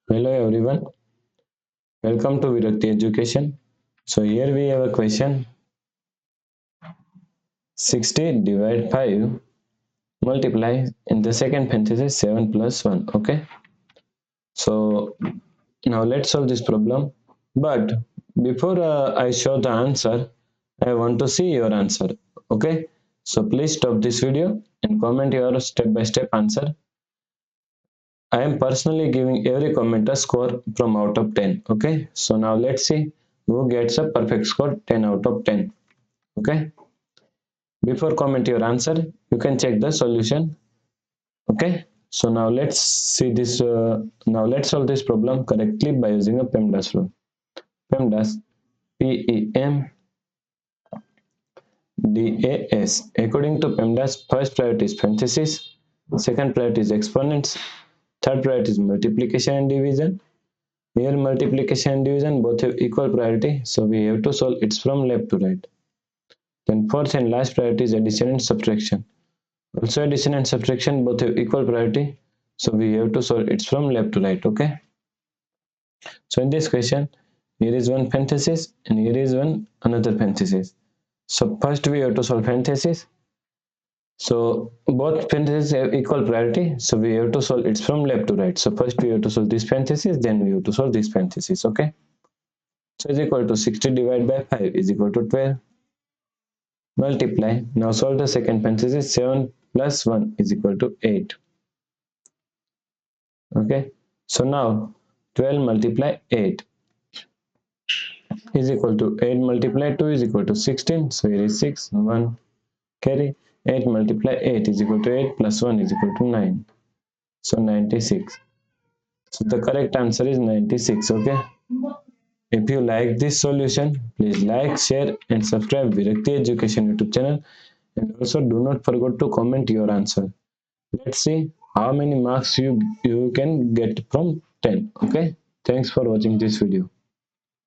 Hello everyone, welcome to Virakti Education. So here we have a question 60 divide 5 multiply in the second parenthesis 7 plus 1. Okay, so now let's solve this problem. But before I show the answer, I want to see your answer. Okay, so please stop this video and comment your step by step answer. I am personally giving every comment a score from out of 10. Okay, so now let's see who gets a perfect score 10 out of 10. Okay, before comment your answer, you can check the solution. Okay, so now let's see this. Now let's solve this problem correctly by using a PEMDAS rule. PEMDAS, PEMDAS. According to PEMDAS, first priority is parentheses, second priority is exponents, third priority is multiplication and division. Here multiplication and division both have equal priority, so we have to solve it from left to right. Then fourth and last priority is addition and subtraction. Also addition and subtraction both have equal priority, so we have to solve it from left to right. Okay, so in this question, here is one parenthesis and here is one another parenthesis. So first we have to solve parenthesis. So both parentheses have equal priority, so we have to solve it from left to right. So first we have to solve this parenthesis, then we have to solve this parenthesis. Okay, so is equal to 60 divided by 5 is equal to 12. Multiply. Now solve the second parenthesis. 7 plus 1 is equal to 8. Okay, so now 12 multiply 8 is equal to 8 multiply 2 is equal to 16. So here is 6, 1 carry. 8 multiply 8 is equal to 8 plus 1 is equal to 9. So 96. So the correct answer is 96. Okay, if you like this solution, please like, share and subscribe Virakti Education YouTube channel, and also do not forget to comment your answer. Let's see how many marks you can get from 10. Okay, thanks for watching this video.